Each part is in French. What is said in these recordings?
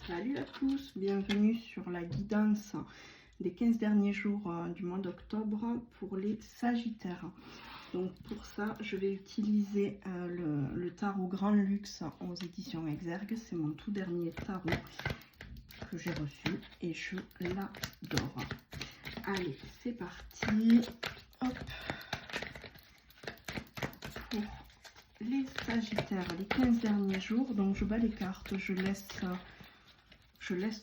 Salut à tous, bienvenue sur la guidance des 15 derniers jours du mois d'octobre pour les Sagittaires. Donc pour ça, je vais utiliser le tarot Grand Luxe aux éditions Exergue. C'est mon tout dernier tarot que j'ai reçu et je l'adore. Allez, c'est parti. Hop. Pour les Sagittaires, les 15 derniers jours, donc je bats les cartes, je laisse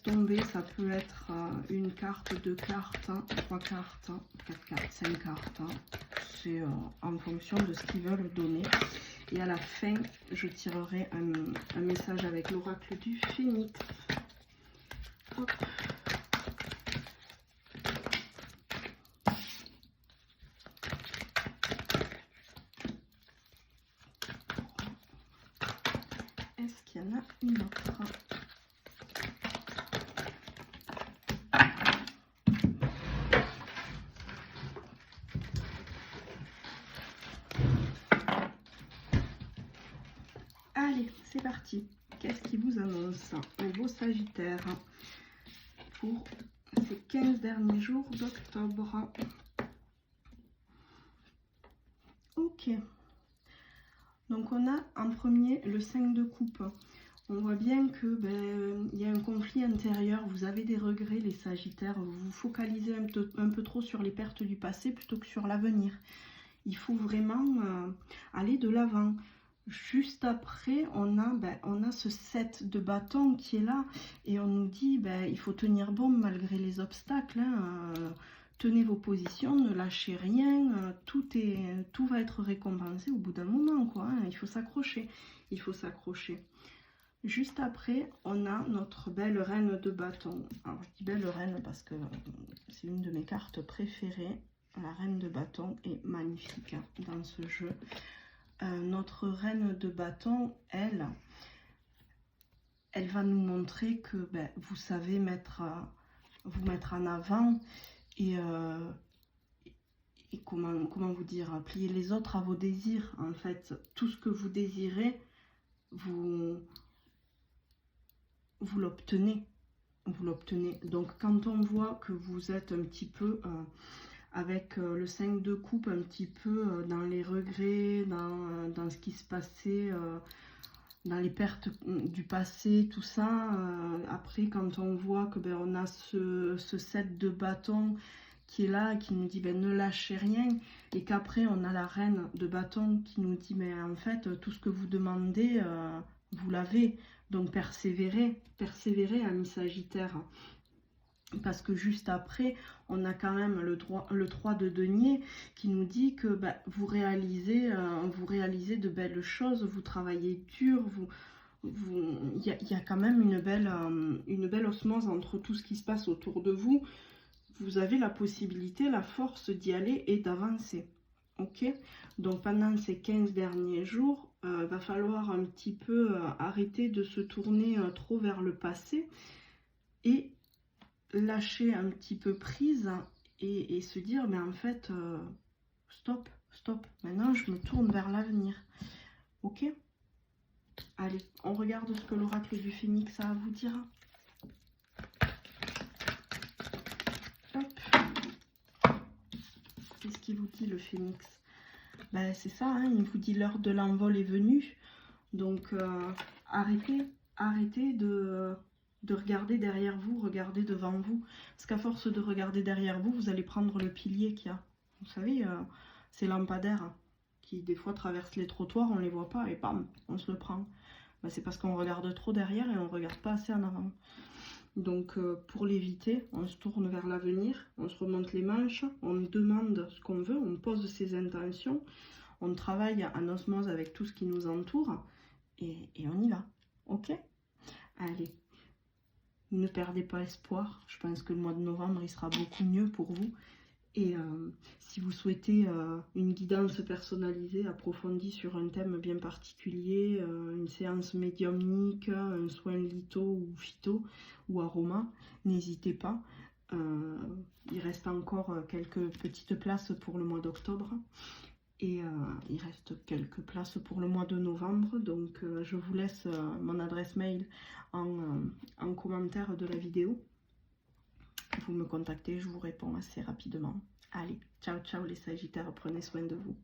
tomber. Ça peut être une carte, deux cartes, trois cartes, quatre cartes, cinq cartes. C'est en fonction de ce qu'ils veulent donner. Et à la fin, je tirerai un message avec l'oracle du Phénix. Hop. Est-ce qu'il y en a une autre? Allez, c'est parti. Qu'est-ce qui vous annonce vos Sagittaires pour ces 15 derniers jours d'octobre? Ok. Donc on a en premier le 5 de coupe. On voit bien que il y a un conflit intérieur, vous avez des regrets les Sagittaires, vous vous focalisez un peu trop sur les pertes du passé plutôt que sur l'avenir. Il faut vraiment aller de l'avant. Juste après, on a ce 7 de bâton qui est là et on nous dit il faut tenir bon malgré les obstacles. Tenez vos positions, ne lâchez rien, tout va être récompensé au bout d'un moment, quoi. Il faut s'accrocher, il faut s'accrocher. Juste après, on a notre belle reine de bâton. Alors, je dis belle reine parce que c'est une de mes cartes préférées. La reine de bâton est magnifique dans ce jeu. Notre reine de bâton, elle va nous montrer que vous savez vous mettre en avant et comment vous dire, plier les autres à vos désirs. En fait, tout ce que vous désirez, vous l'obtenez. Vous l'obtenez. Donc quand on voit que vous êtes un petit peu avec le 5 de coupe, un petit peu dans les regrets, dans ce qui se passait, dans les pertes du passé, tout ça, après quand on voit que on a ce 7 de bâton qui est là, qui nous dit ne lâchez rien, et qu'après on a la reine de bâton qui nous dit en fait tout ce que vous demandez, vous l'avez. Donc persévérez, amis Sagittaires. Parce que juste après, on a quand même le 3 de denier qui nous dit que vous réalisez de belles choses, vous travaillez dur, il y a quand même une belle osmose entre tout ce qui se passe autour de vous. Vous avez la possibilité, la force d'y aller et d'avancer. Ok, donc pendant ces 15 derniers jours, va falloir un petit peu arrêter de se tourner trop vers le passé et lâcher un petit peu prise et se dire en fait stop, maintenant je me tourne vers l'avenir. Ok, allez, on regarde ce que l'oracle du Phénix a à vous dire. Qu'est-ce qu'il vous dit le Phénix? C'est ça, il vous dit l'heure de l'envol est venue. Donc arrêtez de regarder derrière vous, regardez devant vous. Parce qu'à force de regarder derrière vous, vous allez prendre le pilier qu'il y a. Vous savez, ces lampadaires qui des fois traversent les trottoirs, on ne les voit pas et bam, on se le prend. C'est parce qu'on regarde trop derrière et on ne regarde pas assez en avant. Donc pour l'éviter, on se tourne vers l'avenir, on se remonte les manches, on demande ce qu'on veut, on pose ses intentions, on travaille en osmose avec tout ce qui nous entoure et on y va. Ok? Allez, ne perdez pas espoir. Je pense que le mois de novembre, il sera beaucoup mieux pour vous. Et si vous souhaitez une guidance personnalisée, approfondie sur un thème bien particulier, une séance médiumnique, un soin litho ou phyto ou aroma, n'hésitez pas. Il reste encore quelques petites places pour le mois d'octobre. Et il reste quelques places pour le mois de novembre. Donc je vous laisse mon adresse mail en commentaire de la vidéo. Vous me contactez, je vous réponds assez rapidement. Allez, ciao ciao les Sagittaires, prenez soin de vous.